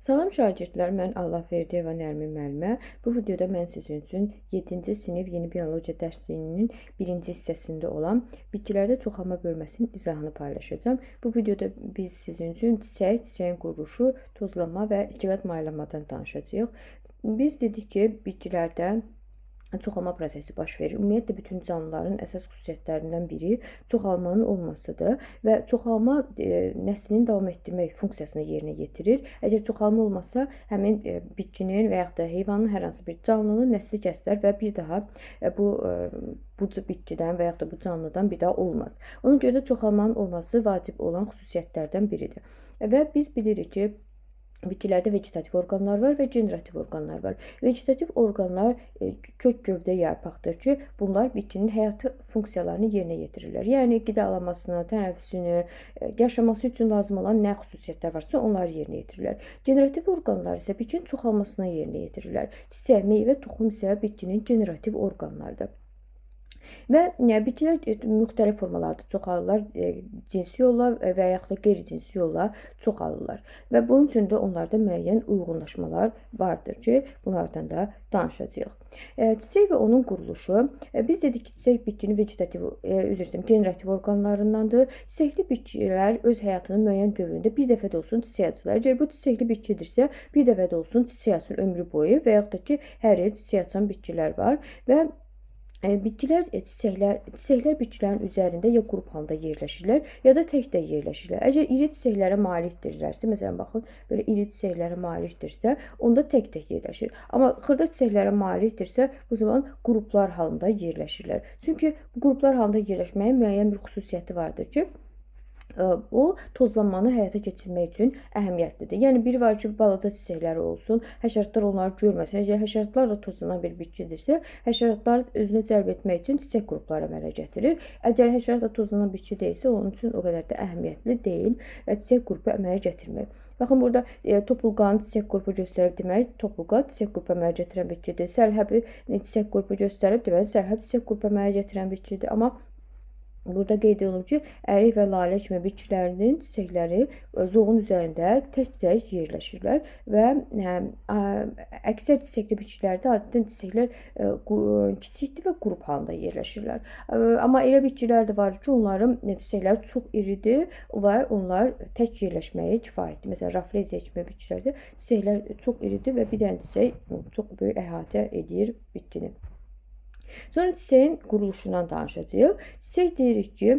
Salam şagirdlər, mən Allahverdiyeva Nərmin müəllimə. Bu videoda mən sizin üçün 7-ci sinif yeni biologiya dərsliyinin 1-ci hissəsində olan bitkilərdə çoxalma bölməsinin izahını paylaşacağam. Bu videoda biz sizin üçün çiçəyin quruluşu, tozlanma və ikiqat maylamadan danışacağıq. Biz dedik ki, bitkilərdə çoxalma prosesi baş verir. Ümumiyyətlə, bütün canlıların əsas xüsusiyyətlərindən biri çoxalmanın olmasıdır və çoxalma nəslini davam etdirmək funksiyasını yerinə yetirir. Əgər çoxalma olmasa, həmin bitkinin və yaxud da heyvanın hər hansı bir canlının nəsli kəsilər və bir daha bu bitkidən və yaxud da bu canlıdan bir daha olmaz. Ona görə də çoxalmanın olması vacib olan xüsusiyyətlərdən biridir. Və biz bilirik ki, bitkilərdə vegetativ orqanlar var və generativ orqanlar var. Vegetativ orqanlar kök, gövdə, yarpaqdır ki, bunlar bitkinin həyati funksiyalarını yerinə yetirirlər. Yəni, qidalanmasını, tənəffüsünü, yaşaması üçün lazım olan nə xüsusiyyətlər varsa, onları yerinə yetirirlər. Generativ orqanlar isə bitkinin çoxalmasına yerinə yetirirlər. Çiçək, meyvə, toxum isə bitkinin generativ orqanlarıdır. Və bitkilər müxtəlif formalarda çoxalırlar, cinsi yolla və yaxud da qeyri-cinsi yolla çoxalırlar. Və bunun üçün də onlarda müəyyən uyğunlaşmalar vardır ki, bunlardan da danışacağıq. Çiçək və onun quruluşu, biz dedik ki, çiçək bitkinin generativ orqanlarındandır. Çiçəkli bitkilər öz həyatının müəyyən dövründə bir dəfə də olsun çiçək açırlar. Əgər bu çiçəkli bitkidirsə, bir dəfə də olsun çiçək açır ömrü boyu və yaxud da ki, hər il çiçək açan bitkilər var və çiçəklər bitkilərin üzərində ya qrup halında yerləşirlər, ya da tək də yerləşirlər. Əgər iri çiçəklərə malikdirlərsə, məsələn, baxın, belə iri çiçəklərə malikdirsə, onda tək yerləşir. Amma xırda çiçəklərə malikdirsə, bu zaman qruplar halında yerləşirlər. Çünki qruplar halında yerləşməyin müəyyən bir xüsusiyyəti vardır ki, o tozlanmanı həyata keçirmək üçün əhəmiyyətlidir. Yəni, biri var ki, balaca çiçəkləri olsun, həşəratlar onları görməsin. Əgər həşəratlar da tozlanan bir bitkidirsə, həşəratları özünə cəlb etmək üçün çiçək qrupları əmələ gətirir. Əgər həşərat da tozlanan bitki deyilsə, onun üçün o qədər də əhəmiyyətli deyil çiçək qrupu əmələ gətirmək. Baxın, burada topluqanı çiçək qrupu göstərib, demək, topluqa çiçək qrupu əmələ gətirən bitkidir. Sərhəbi çiçək qrupu göstərib, demək, sərhəb çiçək qrupu əmələ gətirən bitkidir. Amma burada qeyd olunur ki, ərik və lalə kimi bitkilərinin çiçəkləri zoğun üzərində tək yerləşirlər və əksər çiçəkli bitkilərdə adətən çiçəklər kiçikdir və qrup halında yerləşirlər. Amma elə bitkilər də var ki, onların çiçəkləri çox iridir və onlar tək yerləşməyə kifayətdir. Məsələn, rafleziya kimi bitkilərdə çiçəklər çox iridir və bir dənə çiçək çox böyük əhatə edir bitkini. Sonra çiçəyin quruluşundan danışacağıq. Çiçək deyirik ki,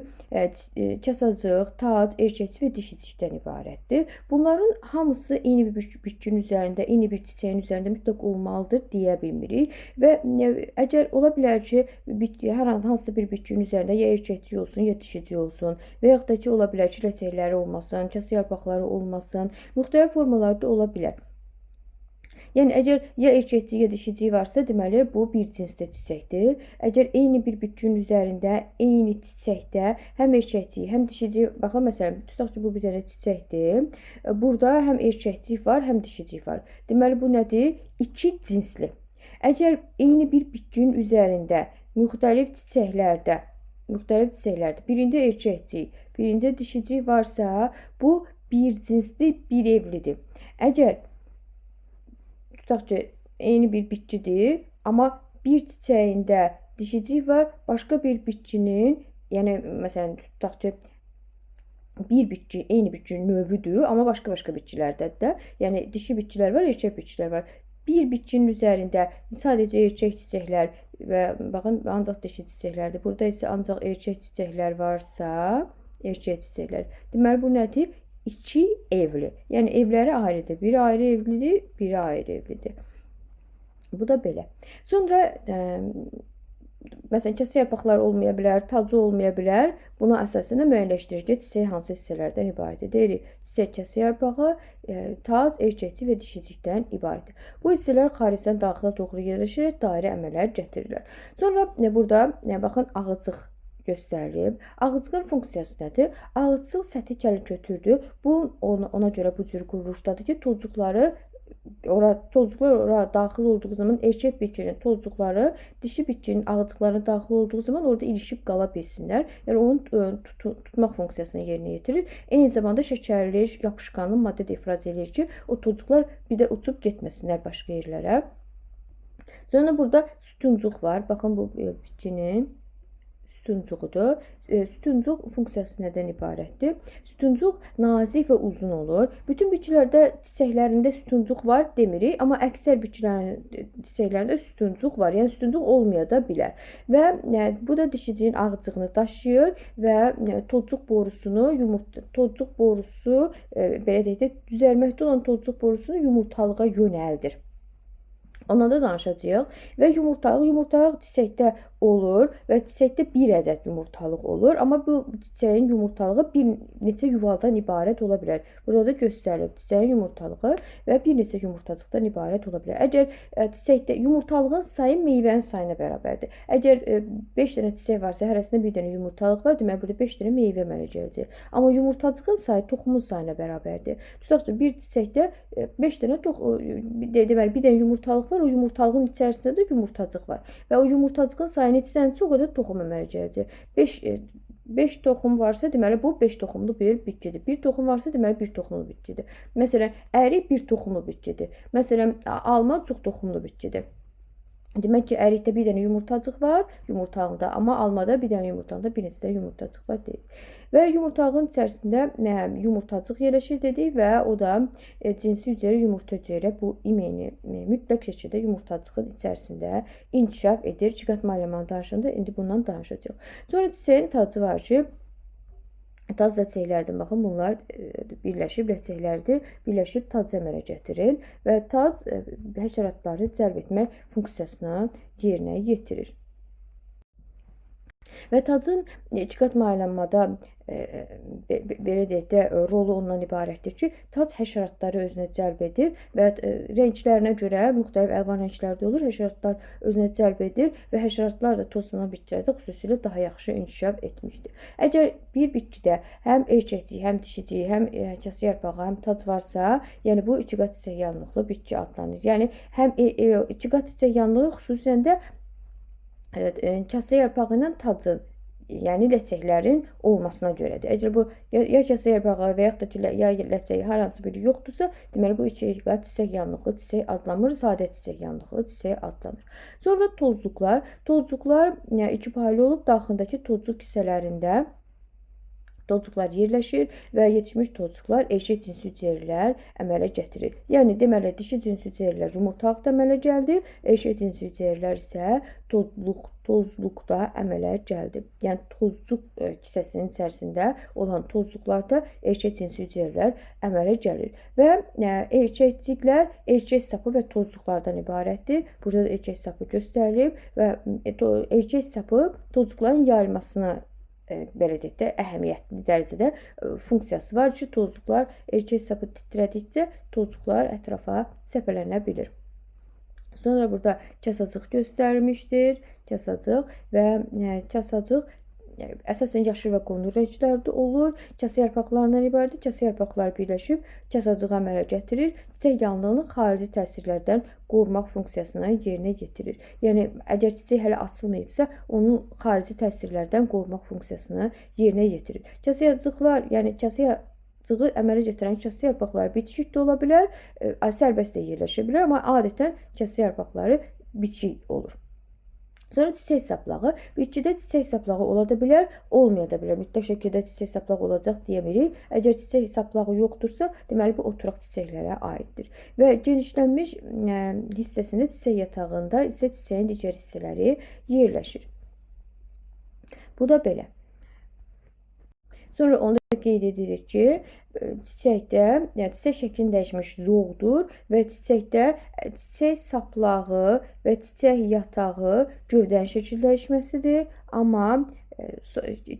kasacıq, tac, erkəkçi və dişicikdən ibarətdir. Bunların hamısı eyni bir bitkinin üzərində, eyni bir çiçəyin üzərində mütləq olmalıdır deyə bilmirik. Və əgər ola bilər ki, hər hansısa bir bitkinin üzərində ya erkəkçi olsun, ya dişicik olsun və yaxud da ki, ola bilər ki, ləçəkləri olmasın, kasa yarpaqları olmasın, müxtəlif formalarda ola bilər. Yəni, əgər ya erkəkçi, ya dişicik varsa, deməli, bu bir cinsdə çiçəkdir. Əgər eyni bir bitkinin üzərində, eyni çiçəkdə həm erkəkçi, həm dişicik, baxın, məsələn, tutaq ki, bu bir dənə çiçəkdir. Burada həm erkəkçik var, həm dişicik var. Deməli, bu nədir? İki cinsli. Əgər eyni bir bitkinin üzərində müxtəlif çiçəklərdə, birində erkəkçik, birində dişicik varsa, bu bir cinsli, bir evlidir. Əgər tutaq ki, eyni bir bitkidir, amma bir çiçəyində dişicik var, başqa bir bitkinin, yəni, məsələn, tutaq ki, bir bitki, eyni bitkinin növüdür, amma başqa bitkilərdədir də. Yəni, dişi bitkilər var, erkək bitkilər var. Bir bitkinin üzərində sadəcə erkək çiçəklər və baxın, ancaq dişi çiçəklərdir. Burada isə ancaq erkək çiçəklər varsa, erkək çiçəklər. Deməli, bu nədir? İki evli. Yəni, evləri ayrıdır. Biri ayrı evlidir, biri ayrı evlidir. Bu da belə. Sonra, məsələn, kasa yarpaqları olmaya bilər, tacı olmaya bilər. Buna əsasən də müəyyənləşdirir ki, çiçək hansı hissələrdən ibarətdir. Deyirik, çiçək kasa yarpağı, tac, erkəkçi və dişicikdən ibarətdir. Bu hissələr xaricdən daxilə doğru yerləşərək dairə əmələ gətirirlər. Sonra, burada, baxın, ağıcıq göstərilib. Ağıcığın funksiyası nədir? Ağıcıq səthi kəli götürdü. Bu, ona görə bu cür quruluşdadır ki, tozcuqları tozcuqlar ora daxil olduğu zaman erkək bitkinin tozcuqları dişi bitkinin ağcıqlarına daxil olduğu zaman orada ilişib qala bilsinlər. Yəni onu tutmaq funksiyasını yerinə yetirir. Eyni zamanda şəkərli, yapışqanlı maddə də ifraz edir ki, o tozcuqlar bir də uçub getməsinlər başqa yerlərə. Sonra burada sütuncuq var. Baxın bu bitkinin sütuncuğudur. Sütuncuq funksiyası nədən ibarətdir? Sütuncuq nazik və uzun olur. Bütün bitkilərdə çiçəklərində sütuncuq var demirik, amma əksər bitkilərin çiçəklərində sütuncuq var. Yəni sütuncuq olmaya da bilər. Və bu da dişiciyin ağcığını daşıyır və tozcuq borusunu, tozcuq borusu belə deyək də düzəlməkdə olan tozcuq borusunu yumurtalığa yönəldir. Ona da danışacağıq. Və yumurtalıq çiçəkdə olur və çiçəkdə bir ədəd yumurtalıq olur. Amma bu çiçəyin yumurtalığı bir neçə yuvaldan ibarət ola bilər. Burada da göstərilib çiçəyin yumurtalığı və bir neçə yumurtacıqdan ibarət ola bilər. Əgər çiçəkdə yumurtalığın sayı meyvənin sayına bərabərdir. Əgər 5 dənə çiçək varsa, hərəsində bir dənə yumurtalıq var, deməli burada 5 dənə meyvə əmələ gələcək. Amma yumurtacığın sayı toxumun sayına bərabərdir. Tutaq ki, bir çiçəkdə 5 dənə deməli bir dənə yumurtalıq var, o yumurtalığın içərisində də yumurtacıq var. Və o yumurtacığın sayını içsənsə, o qədər toxum əmələ gələcək. 5 toxum varsa, deməli bu 5 toxumlu bir bitkidir. 1 toxum varsa, deməli 1 toxumlu bitkidir. Məsələn, ərik 1 toxumlu bitkidir. Məsələn, alma çox toxumlu bitkidir. Demək ki, ərikdə bir dənə yumurtacıq var, yumurtalığında, amma almada bir dənə yumurtalığında bir neçə dənə yumurtacıq var deyil. Və yumurtalığın içərisində yumurtacıq yerləşir dedik və o da cinsi hüceyrə, yumurta hüceyrə bu imeni mütləq şəkildə yumurtacığın içərisində inkişaf edir. Ciqat müəllimanı danışanda indi bundan danışacağıq. Sonra çiçəyin tacı var ki, tac ləçəklərdir. Baxın, bunlar birləşib ləçəklərdir. Birləşib tac əmələ gətirir və tac həşəratları cəlb etmək funksiyasını yerinə yetirir. Və tacın ciqat müəllimada belə deyək də rolu ondan ibarətdir ki, tac həşəratları özünə cəlb edir və rənglərinə görə müxtəlif əlvan rənglərdə olur. Həşəratlar özünə cəlb edir və həşəratlar da tozlanan bitkilərdə xüsusilə daha yaxşı inkişaf etmişdir. Əgər bir bitkidə həm erkəkcik, həm dişicik, həm kasa yarpağı, həm tac varsa, yəni bu ikiqat çiçək yanlıqlı bitki adlanır. Yəni həm ikiqat çiçək yanlığı xüsusən də kasa yarpağı ilə tacın, yəni ləçəklərin olmasına görədir. Əgər bu ya kasa yarpağı və yaxud da ki, ya ləçəyi hər hansı biri yoxdursa, deməli bu ikiqat çiçək yanlıqlı çiçək adlanmır, sadə çiçək yanlıqlı çiçək adlanır. Sonra tozluqlar. Tozluqlar iki paylı olub, daxilindəki tozluq hissələrində tozcuqlar yerləşir və yetişmiş tozcuqlar erkək cinsi hüceyrələr əmələ gətirir. Yəni, deməli, dişi cinsi hüceyrələr yumurtalıqda əmələ gəldi, erkək cinsi hüceyrələr isə tozluqda əmələ gəldi. Yəni, tozcuq kisəsinin içərisində olan tozluqlarda erkək cinsi hüceyrələr əmələ gəlir. Və erkəkciklər erkək sapı və tozluqlardan ibarətdir. Burada da erkək sapı göstərilib və erkək sapı tozluqların yayılmasını belə deyək də, əhəmiyyətli dərəcədə funksiyası var ki, tozluqlar erkək sapı titrədikcə tozluqlar ətrafa səpələnə bilir. Sonra burada kasacıq göstərilmişdir. Kasacıq və kasacıq əsasən yaşıl və qonur rənglərdə olur. Kasa yarpaqlarından ibarətdir. Kasa yarpaqları birləşib kasacığı əmələ gətirir. Çiçək yanlığını xarici təsirlərdən qorumaq funksiyasını yerinə yetirir. Yəni, əgər çiçək hələ açılmayıbsa, onun xarici təsirlərdən qorumaq funksiyasını yerinə yetirir. Kasacıqlar, yəni kasacığı əmələ gətirən kasa yarpaqları bitişik də ola bilər, sərbəst də yerləşə bilər, amma adətən kasa yarpaqları bitişik olur. Sonra çiçək saplağı. Bitkidə çiçək saplağı ola da bilər, olmaya da bilər. Mütləq şəkildə çiçək saplağı olacaq deyə bilərik. Əgər çiçək saplağı yoxdursa, deməli bu oturaq çiçəklərə aiddir. Və genişlənmiş hissəsində çiçək yatağında isə çiçəyin digər hissələri yerləşir. Bu da belə. Sonra onu da qeyd edirik ki, çiçəkdə, yəni çiçək şəklini dəyişmiş zoğdur və çiçəkdə çiçək saplağı və çiçək yatağı gövdənin şəkil dəyişməsidir. Amma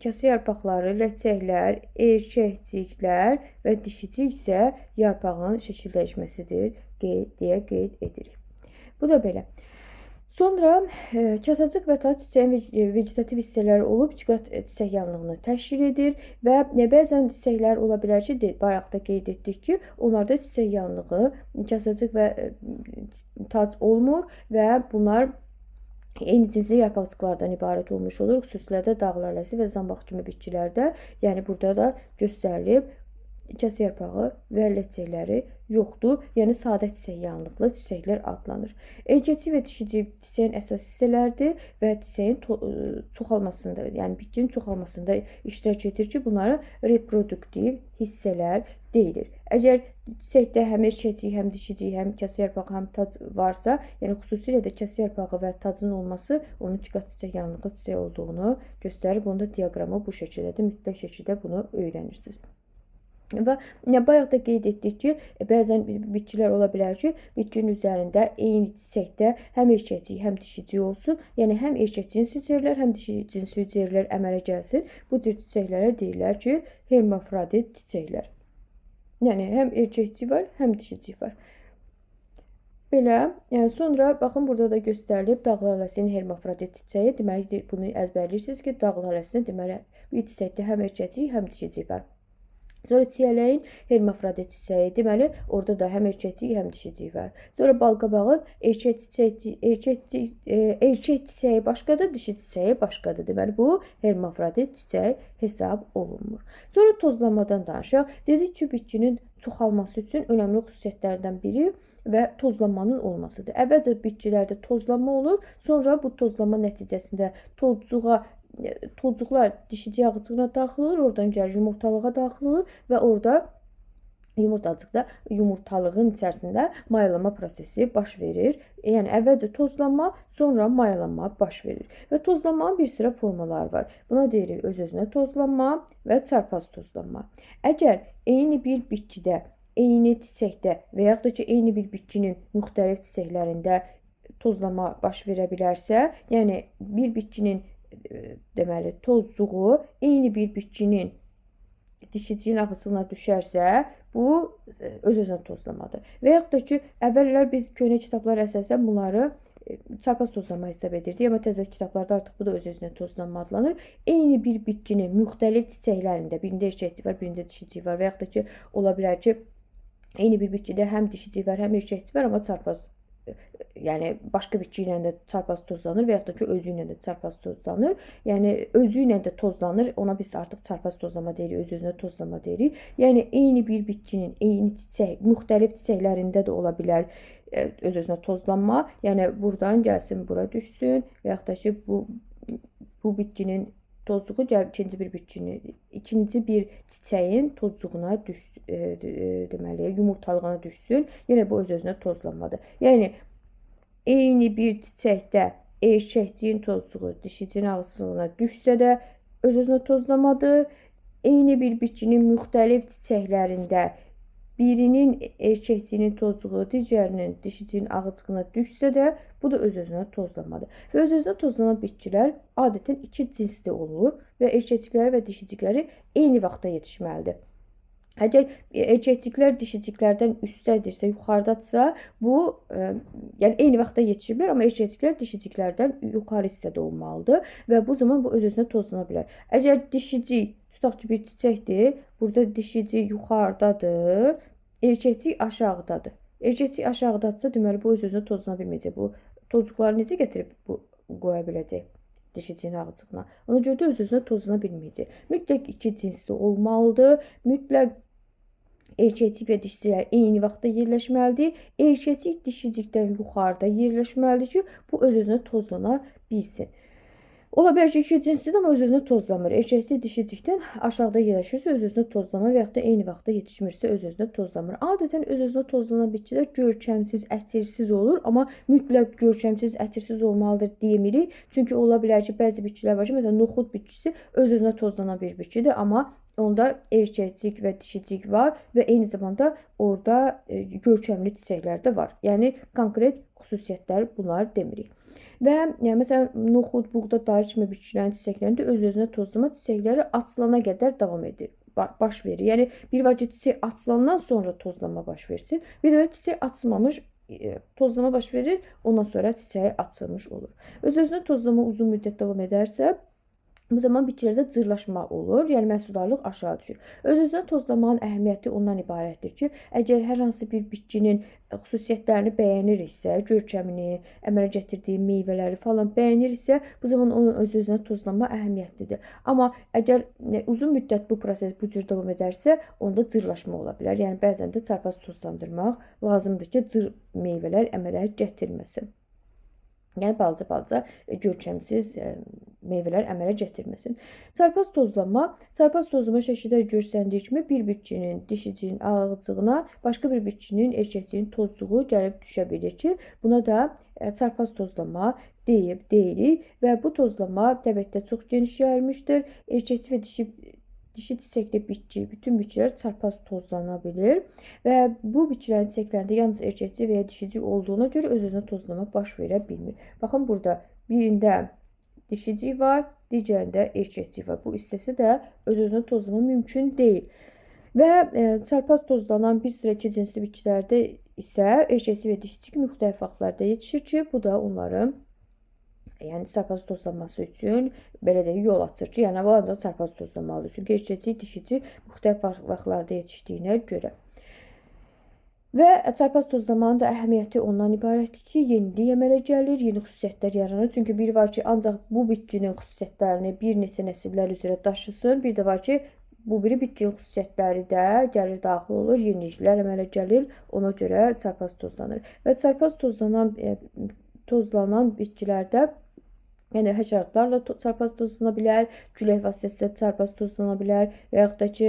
kasa yarpaqları, ləçəklər, erkəkciklər və dişicik isə yarpağın şəkil dəyişməsidir deyə qeyd edirik. Bu da belə. Sonra kasacıq və ta çiçəyin vegetativ hissələri olub çiçək yanlığını təşkil edir və bəzən çiçəklər ola bilər ki, bayaq da qeyd etdik ki, onlarda çiçək yanlığı, kasacıq və tac olmur və bunlar eyni cinsli yarpaqcıqlardan ibarət olmuş olur. Xüsusilə də dağ laləsi və zambaq kimi bitkilərdə, yəni burada da göstərilib kəs yarpağı və ləçəkləri yoxdur. Yəni sadə çiçək yanlıqlı çiçəklər adlanır. Erkəkçi və dişici çiçəyin əsas hissələridir və çiçəyin çoxalmasında, yəni bitkinin çoxalmasında iştirak edir ki, bunlara reproduktiv hissələr deyilir. Əgər çiçəkdə həm erkəkcik, həm dişicik, həm kəs yarpağı, həm tac varsa, yəni xüsusilə də kəs yarpağı və tacın olması onun ikiqat çiçək yanlıqlı çiçək olduğunu göstərir. Bunu da diaqramı bu şəkildədir. Mütləq şəkildə bunu öyrənirsiniz. Və bayaq da qeyd etdik ki, bəzən bitkilər ola bilər ki, bitkinin üzərində eyni çiçəkdə həm erkəkcik, həm dişicik olsun. Yəni həm erkək cinsi hüceyrələr, həm dişi cinsi hüceyrələr əmələ gəlsin. Bu cür çiçəklərə deyirlər ki, hermafrodit çiçəklər. Yəni həm erkəkcik var, həm dişicik var. Belə, sonra baxın burada da göstərilib dağ laləsinin hermafrodit çiçəyi. Deməli bunu əzbərləyirsiniz ki, dağ laləsində deməli bir çiçəkdə həm erkəkcik, həm dişicik var. Sonra çiyələyin hermafrodit çiçəyi, deməli orada da həm erkəkcik, həm dişicik var. Sonra balqabağın erkək çiçəyi başqadır, dişi çiçəyi başqadır. Deməli bu hermafrodit çiçək hesab olunmur. Sonra tozlamadan danışaq. Dedik ki, bitkinin çoxalması üçün önəmli xüsusiyyətlərdən biri və tozlamanın olmasıdır. Əvvəlcə bitkilərdə tozlama olur, sonra bu tozlama nəticəsində tozcuqlar dişicik ağcığına daxil olur, oradan gəlir yumurtalığa daxil olur və orada yumurtacıqda yumurtalığın içərisində mayalama prosesi baş verir. Yəni əvvəlcə tozlanma, sonra mayalama baş verir. Və tozlanmanın bir sıra formaları var. Buna deyirik öz-özünə tozlanma və çarpaz tozlanma. Əgər eyni bir bitkidə, eyni çiçəkdə və yaxud da ki, eyni bir bitkinin müxtəlif çiçəklərində tozlama baş verə bilərsə, yəni bir bitkinin deməli tozcuğu eyni bir bitkinin dişiciyin ağcığına düşərsə, bu öz-özünə tozlamadır. Və yaxud da ki, əvvəllər biz köhnə kitablar əsasən bunları çarpaz tozlama hesab edirdik, amma təzə kitablarda artıq bu da öz-özünə tozlanma adlanır. Eyni bir bitkinin müxtəlif çiçəklərində, birində erkəkcik var, birində dişicik var və yaxud da ki, ola bilər ki, eyni bir bitkidə həm dişicik var, həm erkəkcik var, amma çarpaz, yəni başqa bitki ilə də çarpaz tozlanır və yaxud da ki, özü ilə də çarpaz tozlanır. Yəni özü ilə də tozlanır. Ona biz artıq çarpaz tozlama deyirik, öz-özünə tozlama deyirik. Yəni eyni bir bitkinin eyni çiçək, müxtəlif çiçəklərində də ola bilər öz-özünə tozlanma. Yəni buradan gəlsin, bura düşsün və yaxud da ki, bu bitkinin tozcuğu gəlib ikinci bir çiçəyin tozcuğuna düşsün, deməli yumurtalığına düşsün. Yenə bu öz-özünə tozlanmadır. Yəni eyni bir çiçəkdə erkəkciyin tozcuğu dişicinin ağcığına düşsə də öz-özünə tozlamadır. Eyni bir bitkinin müxtəlif çiçəklərində birinin erkəkciyinin tozcuğu digərinin dişicinin ağcığına düşsə də bu da öz-özünə tozlamadır. Və öz-özünə tozlanan bitkilər adətən iki cinsli olur və erkəkcikləri və dişicikləri eyni vaxtda yetişməlidir. Əgər erkəkciklər dişiciklərdən üstdədirsə, yuxarıdadırsa, bu yəni eyni vaxtda yetişiblər, amma erkəkciklər dişiciklərdən yuxarı hissədə olmalıdır və bu zaman bu öz-özünə tozlana bilər. Əgər dişicik, tutaq ki, bir çiçəkdir, burada dişicik yuxarıdadır, erkəkcik aşağıdadır. Erkəkcik aşağıdadırsa, deməli bu öz-özünə tozlana bilməyəcək. Bu tozcuqları necə gətirib qoya biləcək dişicinin ağcığına? Ona görə də öz-özünə tozlana bilməyəcək. Mütləq iki cinsli olmalıdır. Mütləq erkəkcik və dişiciklər eyni vaxtda yerləşməlidir. Erkəkcik dişicikdən yuxarıda yerləşməlidir ki, bu öz-özünə tozlana bilsin. Ola bilər ki, iki cinslidir, amma öz-özünə tozlamır. Erkəkcik dişicikdən aşağıda yerləşirsə, öz-özünə tozlamır və yaxud da eyni vaxtda yetişmirsə, öz-özünə tozlamır. Adətən öz-özünə tozlanan bitkilər görkəmsiz, ətirsiz olur, amma mütləq görkəmsiz, ətirsiz olmalıdır demirik. Çünki ola bilər ki, bəzi bitkilər var ki, məsələn, noxud bitkisi öz-özünə tozlanan bir bitkidir, amma onda erkəkcik və dişicik var və eyni zamanda orada görkəmli çiçəklər də var. Yəni konkret xüsusiyyətlər bunlar demirik. Və məsələn, noxud, buğda, darı kimi bitkilərin çiçəklərində öz-özünə tozlama çiçəkləri açılana qədər davam edir, baş verir. Yəni bir var ki, çiçək açılandan sonra tozlama baş versin. Bir də çiçək açılmamış tozlama baş verir. Ondan sonra çiçəyi açılmış olur. Öz-özünə tozlama uzun müddət davam edərsə, bu zaman bitkilərdə cırlaşma olur, yəni məhsuldarlıq aşağı düşür. Öz-özünə tozlamanın əhəmiyyəti ondan ibarətdir ki, əgər hər hansı bir bitkinin xüsusiyyətlərini bəyəniriksə, görkəmini, əmələ gətirdiyi meyvələri falan bəyəniriksə, bu zaman onun öz-özünə tozlama əhəmiyyətlidir. Amma əgər uzun müddət bu proses bu cür davam edərsə, onda cırlaşma ola bilər. Yəni bəzən də çarpaz tozlandırmaq lazımdır ki, cır meyvələr əmələ gətirməsin. Yəni balaca görkəmsiz meyvələr əmələ gətirməsin. Çarpaz tozlama şəkildə görsəndiyi kimi bir bitkinin dişicinin ağacığına başqa bir bitkinin erkəkcinin tozcuğu gəlib düşə bilir ki, buna da çarpaz tozlama deyirik və bu tozlama təbiətdə çox geniş yayılmışdır. Erkəkçi və dişi çiçəkli bitki, bütün bitkilər çarpaz tozlana bilir və bu bitkilərin çiçəklərində yalnız erkəkçi və ya dişici olduğuna görə öz-özünə tozlama baş verə bilmir. Baxın, burada birində dişici var, digərində erkəkçi var. Bu istəsə də öz-özünə tozlama mümkün deyil. Və çarpaz tozlanan bir sıra iki cinsli bitkilərdə isə erkəkçi və dişici müxtəlif vaxtlarda yetişir ki, bu da onların çarpaz tozlanması üçün belə deyək, yol açır ki, yəni o ancaq çarpaz tozlamalıdır. Çünki erkəkçi, dişici müxtəlif vaxtlarda yetişdiyinə görə. Və çarpaz tozlamanın da əhəmiyyəti ondan ibarətdir ki, yenilik əmələ gəlir, yeni xüsusiyyətlər yaranır. Çünki biri var ki, ancaq bu bitkinin xüsusiyyətlərini bir neçə nəsillər üzrə daşısın. Bir də var ki, bu biri bitkinin xüsusiyyətləri də gəlir daxil olur, yeniliklər əmələ gəlir. Ona görə çarpaz tozlanır. Və çarpaz tozlanan bitkilərdə yəni həşəratlarla çarpaz tozlana bilər, külək vasitəsilə çarpaz tozlana bilər və yaxud da ki,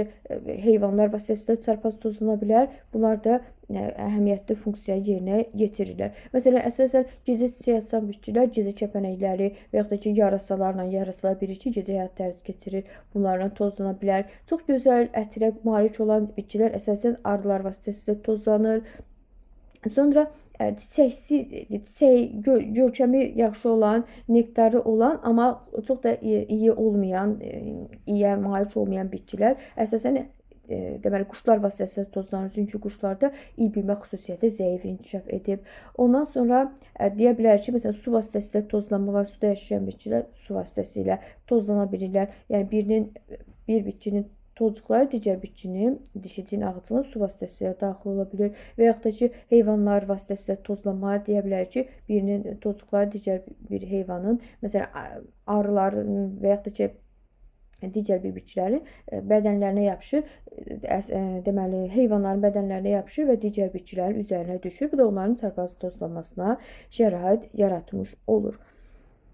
heyvanlar vasitəsilə çarpaz tozlana bilər. Bunlar da əhəmiyyətli funksiya yerinə yetirirlər. Məsələn, əsasən gecə çiçək açan bitkilər gecə kəpənəkləri və yaxud da ki, yarasalar bilir ki, gecə həyat tərzi keçirir. Bunlarla tozlana bilər. Çox gözəl ətirə malik olan bitkilər əsasən arılar vasitəsilə tozlanır. Sonra çiçək görkəmi yaxşı olan, nektarı olan, amma çox da iyi olmayan, iyiyə malik olmayan bitkilər əsasən deməli quşlar vasitəsilə tozlanır. Çünki quşlarda iyi bilmə xüsusiyyəti zəif inkişaf edib. Ondan sonra deyə bilərik ki, məsələn, su vasitəsilə tozlanma var. Suda yaşayan bitkilər su vasitəsilə tozlana bilirlər. Yəni bir bitkinin tozcuqları digər bitkinin, dişicinin ağacına su vasitəsilə daxil ola bilir və yaxud da ki, heyvanlar vasitəsilə tozlanma deyə bilərik ki, birinin tozcuqları digər bir heyvanın, məsələn, arıların və yaxud da ki, digər bir bitkilərin bədənlərinə yapışır, deməli, heyvanların bədənlərinə yapışır və digər bitkilərin üzərinə düşür. Bu da onların çarpaz tozlanmasına şərait yaratmış olur.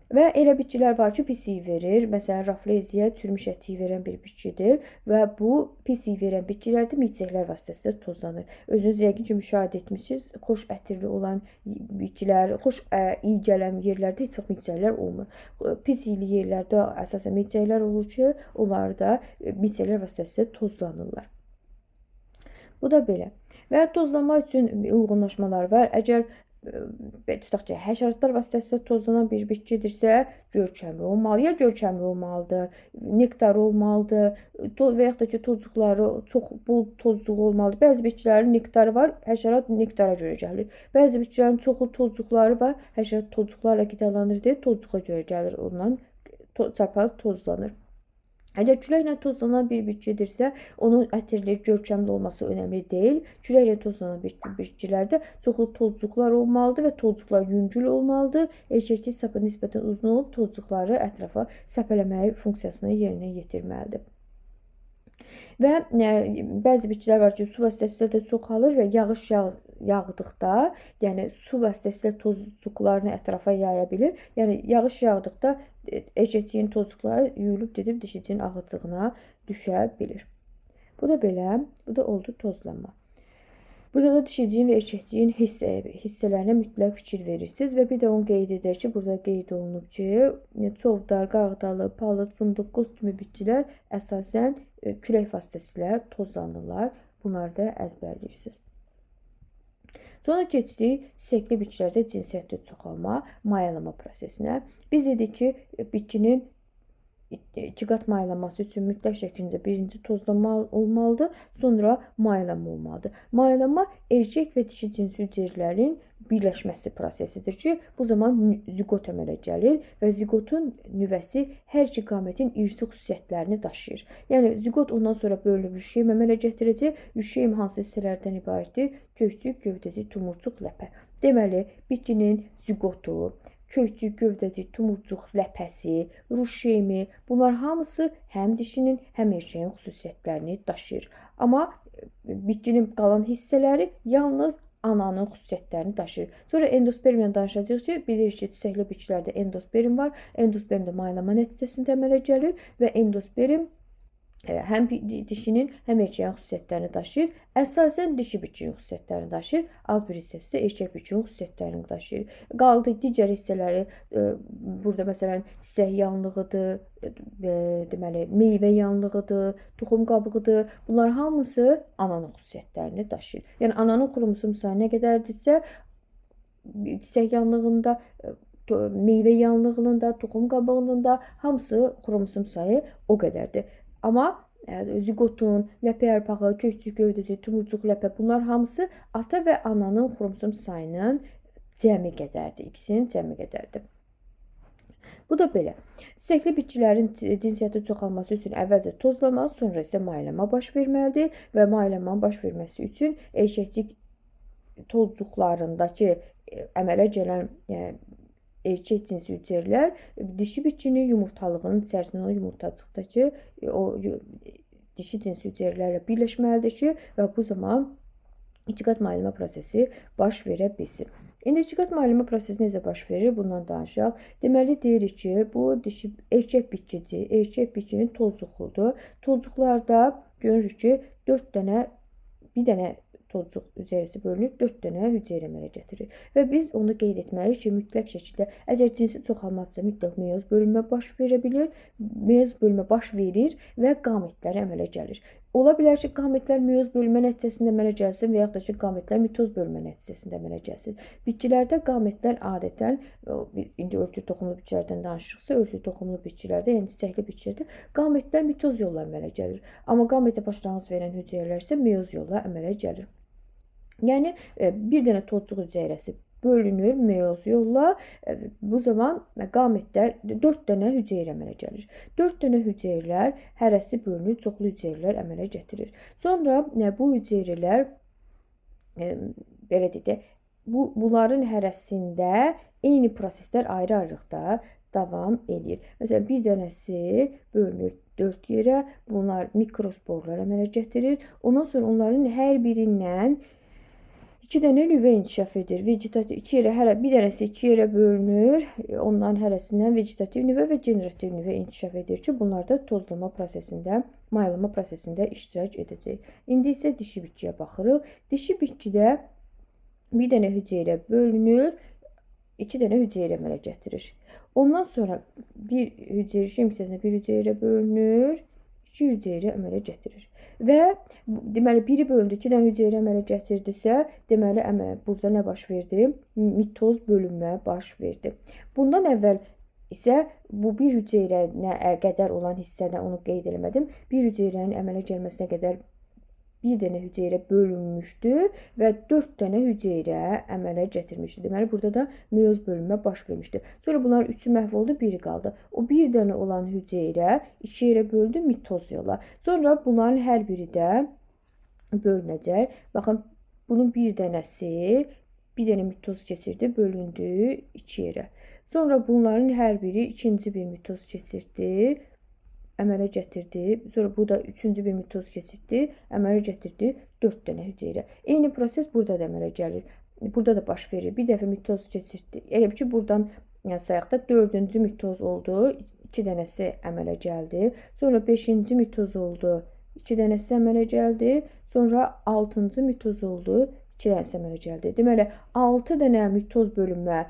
Və elə bitkilər var ki, pis iyi verir. Məsələn, rafleziya çürümüş ətiyi verən bir bitkidir və bu pis iyi verən bitkilər də milçəklər vasitəsilə tozlanır. Özünüz yəqin ki, müşahidə etmişsiniz. Xoş ətirli olan bitkilər, xoş iyi gələn yerlərdə heç vaxt milçəklər olmur. Pis iyili yerlərdə əsasən milçəklər olur ki, onlar da milçəklər vasitəsilə tozlanırlar. Bu da belə. Və tozlanma üçün uyğunlaşmalar var. Əgər tutaq ki, həşəratlar vasitəsilə tozlanan bir bitkidirsə, görkəmli olmalı. Ya görkəmli olmalıdır, nektarı olmalıdır və yaxud da ki, tozcuqları çox bol tozcuq olmalıdır. Bəzi bitkilərin nektarı var, həşərat nektara görə gəlir. Bəzi bitkilərin çoxlu tozcuqları var, həşərat tozcuqlarla qidalanır deyə tozcuğa görə gəlir, ondan çarpaz tozlanır. Əgər küləklə tozlanan bir bitkidirsə, onun ətirli, görkəmli olması önəmli deyil. Küləklə tozlanan bitkilərdə çoxlu tozcuqlar olmalıdır və tozcuqlar yüngül olmalıdır. Erkəkçi sapı nisbətən uzun olub, tozcuqları ətrafa səpələməyi funksiyasını yerinə yetirməlidir. Və bəzi bitkilər var ki, su vasitəsilə də çoxalır və yağış yağdıqda, yəni su vasitəsilə tozcuqlarını ətrafa yaya bilir. Yəni yağış yağdıqda erkəkçiyin tozcuqları yuyulub gedib dişicinin ağacığına düşə bilir. Bu da belə, bu da oldu tozlanma. Burada da dişiciyin və erkəkciyin hissələrinə mütləq fikir verirsiniz və bir də onu qeyd edək ki, burada qeyd olunub ki, çovdar, qağdalı, palıd, fındıq, qoz kimi bitkilər əsasən külək vasitəsilə tozlanırlar. Bunları da əzbərləyirsiniz. Sonra keçdik çiçəkli bitkilərdə cinsiyyətli çoxalma, mayalama prosesinə. Biz dedik ki, bitkinin İkiqat mayalaması üçün mütləq şəkildə birinci tozlama olmalıdır, sonra mayalama olmalıdır. Mayalama erkək və dişi cinsi hüceyrələrin birləşməsi prosesidir ki, bu zaman ziqot əmələ gəlir və ziqotun nüvəsi hər iki qametin irsi xüsusiyyətlərini daşıyır. Yəni ziqot ondan sonra bölünüb rüşeym əmələ gətirəcək. Rüşeym hansı hissələrdən ibarətdir? Kökçük, gövdəcik, tumurcuq, ləpə. Deməli, bitkinin ziqotu, kökçük, gövdəcik, tumurcuq, ləpəsi, ruşeymi, bunlar hamısı həm dişinin, həm erkəyin xüsusiyyətlərini daşıyır. Amma bitkinin qalan hissələri yalnız ananın xüsusiyyətlərini daşıyır. Sonra endospermdən danışacağıq ki, bilirik ki, çiçəkli bitkilərdə endosperm var. Endosperm də mayalama nəticəsində əmələ gəlir və endosperm həm dişinin, həm erkəyin xüsusiyyətlərini daşıyır. Əsasən dişi bitkinin xüsusiyyətlərini daşıyır. Az bir hissəsi isə erkək bitkinin xüsusiyyətlərini daşıyır. Qaldı digər hissələri, burada məsələn çiçək yanlığıdır, deməli meyvə yanlığıdır, toxum qabığıdır. Bunlar hamısı ananın xüsusiyyətlərini daşıyır. Yəni ananın xromosom sayı nə qədərdirsə, çiçək yanlığında, meyvə yanlığında, toxum qabığının da hamısı xromosom sayı o qədərdir. Amma ziqotun, ləpə yarpağı, kökçük, gövdəcik, tumurcuq, ləpə, bunlar hamısı ata və ananın xromosom sayının cəmi qədərdir. İkisinin cəmi qədərdir. Bu da belə. Çiçəkli bitkilərin cinsiyyəti çoxalması üçün əvvəlcə tozlama, sonra isə mayalama baş verməlidir və mayalamanın baş verməsi üçün erkəkcik tozcuqlarındakı əmələ gələn erkək cinsi hüceyrələr dişi bitkinin yumurtalığının içərisində olan yumurtacıqdakı o dişi cinsi hüceyrələrlə birləşməlidir ki, və bu zaman ikiqat mayalama prosesi baş verə bilsin. İndi ikiqat mayalama prosesi necə baş verir? Bundan danışaq. Deməli deyirik ki, bu dişi erkək bitkidir. Erkək bitkinin tozcuqudur. Tozcuqlarda görürük ki, 4 dənə, bir dənə tozcuq hüceyrəsi bölünür, 4 dənə hüceyrə əmələ gətirir. Və biz onu qeyd etməliyik ki, mütləq şəkildə əgər cinsi çoxalmazsa mütləq meyoz bölünmə baş verə bilir, meyoz bölünmə baş verir və qametlər əmələ gəlir. Ola bilər ki, qametlər meyoz bölünmə nəticəsində əmələ gəlsin və yaxud da ki, qametlər mitoz bölünmə nəticəsində əmələ gəlsin. Bitkilərdə qametlər adətən, indi örtük toxumlu bitkilərdən danışırıqsa, örtük toxumlu bitkilərdə, yəni çiçəkli bitkilərdə qametlər mitoz yolla əmələ gəlir. Amma qametə başlanğıc verən hüceyrələr isə meyoz yolla əmələ gəlir. Yəni, bir dənə tozcuq hüceyrəsi bölünür meyoz yolla. Bu zaman qametlər 4 dənə hüceyrə əmələ gəlir. 4 dənə hüceyrələr hərəsi bölünür, çoxlu hüceyrələr əmələ gətirir. Sonra bu hüceyrələr, belə deyək, bunların hərəsində eyni proseslər ayrı-ayrılıqda davam edir. Məsələn, bir dənəsi bölünür 4 yerə, bunlar mikrosporlar əmələ gətirir. Ondan sonra onların hər birindən 2 dənə nüvə inkişaf edir. Vegetativ 2 yerə, bir dənəsi 2 yerə bölünür. Onların hərəsindən vegetativ nüvə və generativ nüvə inkişaf edir ki, bunlar da tozlama prosesində, mayalama prosesində iştirak edəcək. İndi isə dişi bitkiyə baxırıq. Dişi bitkidə bir dənə hüceyrə bölünür, 2 dənə hüceyrə əmələ gətirir. Ondan sonra bir hüceyrə hissəsində bir hüceyrə bölünür, 2 hüceyrə əmələ gətirir. Və deməli biri bölündü, 2 dənə hüceyrə əmələ gətirdisə, deməli burada nə baş verdi? Mitoz bölünmə baş verdi. Bundan əvvəl isə bu bir hüceyrənə qədər olan hissədə onu qeyd eləmədim. Bir hüceyrənin əmələ gəlməsinə qədər bir dənə hüceyrə bölünmüşdü və 4 dənə hüceyrə əmələ gətirmişdi. Deməli, burada da meyoz bölünmə baş vermişdi. Sonra bunların 3-ü məhv oldu, biri qaldı. O bir dənə olan hüceyrə 2 yerə böldü mitoz yolla. Sonra bunların hər biri də bölünəcək. Baxın, bunun bir dənəsi, bir dənə mitoz keçirdi, bölündü 2 yerə. Sonra bunların hər biri ikinci bir mitoz keçirdi, əmələ gətirdi. Sonra bu da 3-cü bir mitoz keçirdi, əmələ gətirdi 4 dənə hüceyrə. Eyni proses burada da əmələ gəlir. Burada da baş verir. Bir dəfə mitoz keçirdi. Elə ki, buradan sayaq da 4-cü mitoz oldu, 2 dənəsi əmələ gəldi. Sonra 5-ci mitoz oldu, 2 dənəsi əmələ gəldi. Sonra 6-cı mitoz oldu, 2 dənəsi əmələ gəldi. Deməli, 6 dənə mitoz bölünmə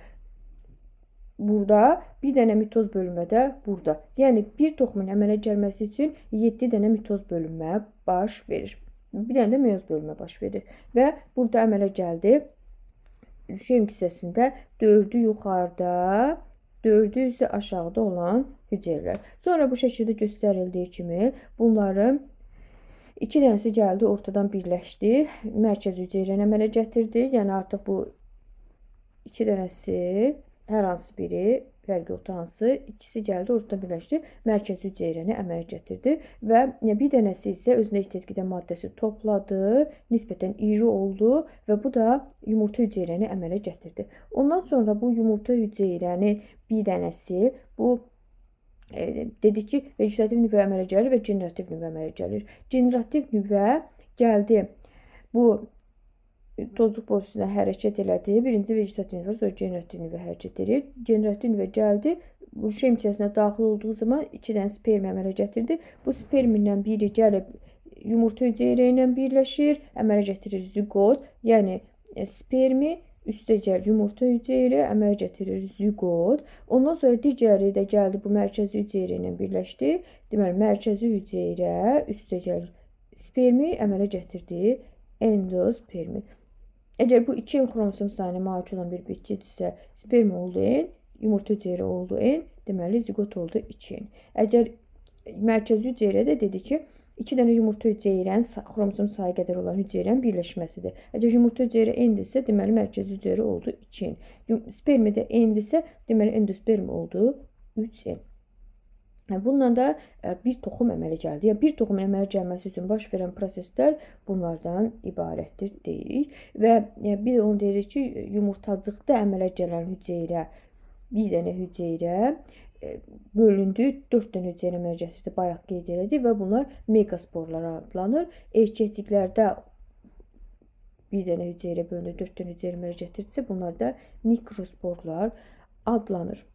burada, bir dənə mitoz bölünmə də burada. Yəni, bir toxumun əmələ gəlməsi üçün 7 dənə mitoz bölünmə baş verir. Bir dənə də meyoz bölünmə baş verir. Və burada əmələ gəldi. Rüşeym hissəsində 4-ü yuxarıda, 4'ü isə aşağıda olan hüceyrələr. Sonra bu şəkildə göstərildiyi kimi bunların 2 dənəsi gəldi, ortadan birləşdi, mərkəzi hüceyrəni əmələ gətirdi. Yəni artıq bu 2 dənəsi hər hansı biri, fərqi yoxdur hansı, ikisi gəldi, ortadan birləşdi, mərkəzi hüceyrəni əmələ gətirdi və bir dənəsi isə özünə ehtiyat edən maddəsi topladı, nisbətən iri oldu və bu da yumurta hüceyrəni əmələ gətirdi. Ondan sonra bu yumurta hüceyrəni bir dənəsi bu dedik ki, vegetativ nüvə əmələ gəlir və generativ nüvə əmələ gəlir. Generativ nüvə gəldi, bu tozluq borusuna hərəkət elədi. Birinci vegetativ nüvə, sonra generativ nüvə hərəkət edir. Generativ nüvə gəldi, bu şem hissəsinə daxil olduğu zaman 2 dənə sperm əmələ gətirdi. Bu spermindən biri gəlib yumurta hüceyrə ilə birləşir, əmələ gətirir zigot, yəni spermi üstəgəl yumurta hüceyrə əmələ gətirir zigot. Ondan sonra digəri də gəldi, bu mərkəzi hüceyrə ilə birləşdi. Deməli, mərkəzi hüceyrə üstəgəl spermi əmələ gətirdi endospermi. Əgər bu 2 xromosom sayına malik olan bir bitkidirsə, sperm oldu N, yumurta hüceyrə oldu N, deməli zigot oldu 2N. Əgər mərkəzi hüceyrə də dedi ki, 2 dənə yumurta hüceyrənin xromosom sayı qədər olan hüceyrənin birləşməsidir. Əgər yumurta hüceyrə N-dirsə, deməli mərkəzi hüceyrə oldu 2N. Spermi də N-dirsə, deməli endosperm oldu 3N. Bununla da bir toxum əmələ gəldi. Yəni bir toxumun əmələ gəlməsi üçün baş verən proseslər bunlardan ibarətdir deyirik. Və bir də onu deyirik ki, yumurtacıqda əmələ gələn hüceyrə, bir dənə hüceyrə bölündü, 4 dənə hüceyrə əmələ gətirdi, bayaq qeyd elədik və bunlar megasporlar adlanır. Erkəkliklərdə bir dənə hüceyrə bölündü, 4 dənə hüceyrə əmələ gətirdisə, bunlar da mikrosporlar adlanır.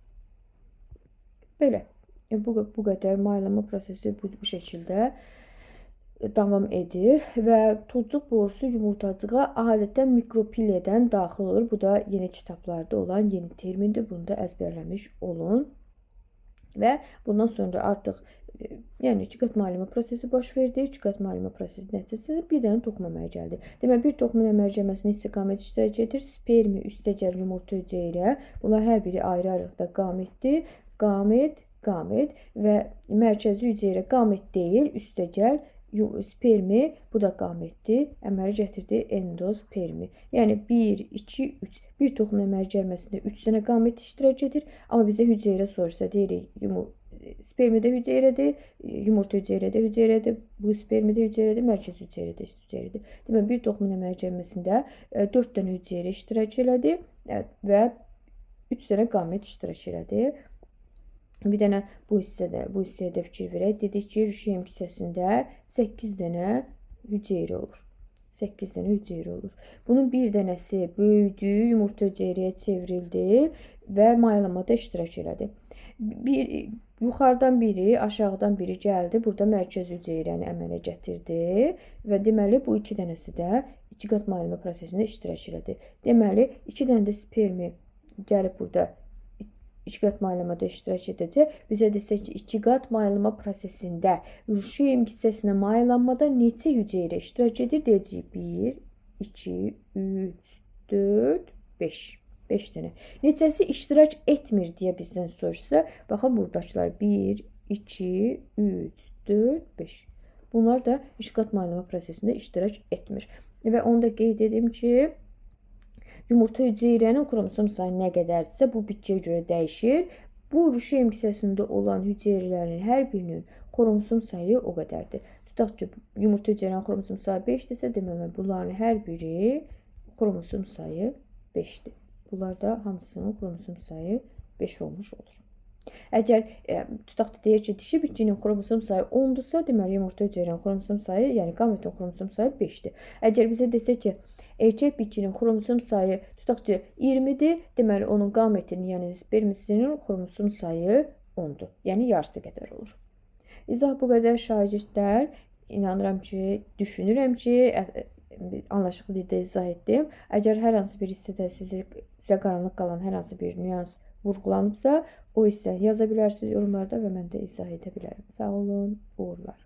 Belə. Bu qədər maylama prosesi bu şəkildə davam edir və tozluq borusu yumurtacığa adətən mikropiliyadan daxil olur. Bu da yeni kitablarda olan yeni termindir. Bunu da əzbərləmiş olun. Və bundan sonra artıq yəni 2 qat maylama prosesi baş verdi. 2 qat maylama prosesi nəticəsində bir dənə toxum əmələ gəldi. Deməli, bir toxumun əmələ gəlməsində neçə qamət iştirak edir? Spermi, üstəgəl yumurta hüceyrə. Bunlar hər biri ayrı-ayrılıqda qametdir. Qamət və mərkəzi hüceyrə qamət deyil, üstəgəl spermi, bu da qamətdir, əmələ gətirdi endospermi. Yəni 1, 2, 3. Bir toxumun əmələ gəlməsində 3 dənə qamət iştirak edir. Amma bizə hüceyrə soruşsa deyirik, spermi də hüceyrədir, yumurta hüceyrə də hüceyrədir, bu spermi də hüceyrədir, mərkəzi hüceyrə də hüceyrədir. Deməli, bir toxumun əmələ gəlməsində 4 dənə hüceyrə iştirak elədi və 3 dənə qamət iştirak elədi. Bir dənə bu hissəyə də fikir verək. Dedik ki, rüşeym hissəsində 8 dənə hüceyrə olur. 8 dənə hüceyrə olur. Bunun bir dənəsi böyüdü, yumurta hüceyrəyə çevrildi və maylamada iştirak elədi. Yuxarıdan biri, aşağıdan biri gəldi. Burada mərkəzi hüceyrəni əmələ gətirdi və deməli bu 2 dənəsi də 2 qat maylama prosesində iştirak elədi. Deməli 2 dənə də spermi gəlib burada 2 qat maylamada iştirak edəcək. Bizə desək ki, 2 qat maylama prosesində rüşeym hissəsinə maylanmada neçə hüceyrə iştirak edir? Deyəcəyik 1, 2, 3, 4, 5. 5 dənə. Neçəsi iştirak etmir deyə bizdən soruşsa, baxın buradakılar 1, 2, 3, 4, 5. Bunlar da 2 qat maylama prosesində iştirak etmir. Və onu da qeyd edim ki, yumurta hüceyrənin xromosom sayı nə qədərdirsə, bu bitkiyə görə dəyişir. Bu rüşeym hissəsində olan hüceyrələrin hər birinin xromosom sayı o qədərdir. Tutaq ki, yumurta hüceyrənin xromosom sayı 5-dirsə, deməli bunların hər biri xromosom sayı 5-dir. Bunlar da hamısının xromosom sayı 5 olmuş olur. Əgər tutaq da deyir ki, dişi bitkinin xromosom sayı 10-dursa, deməli yumurta hüceyrənin xromosom sayı, yəni qametin xromosom sayı 5-dir. Əgər bizə desə ki, erkək bitkinin xromosom sayı tutaq ki 20-dir, deməli onun qametinin, yəni spermisinin xromosom sayı 10-dur. Yəni yarısı qədər olur. İzah bu qədər şagirdlər. İnanıram ki, düşünürəm ki, anlaşıqlı dildə izah etdim. Əgər hər hansı bir hissədə sizə qaranlıq qalan hər hansı bir nüans vurğulanıbsa, o hissə yaza bilərsiniz yorumlarda və mən də izah edə bilərəm. Sağ olun, uğurlar.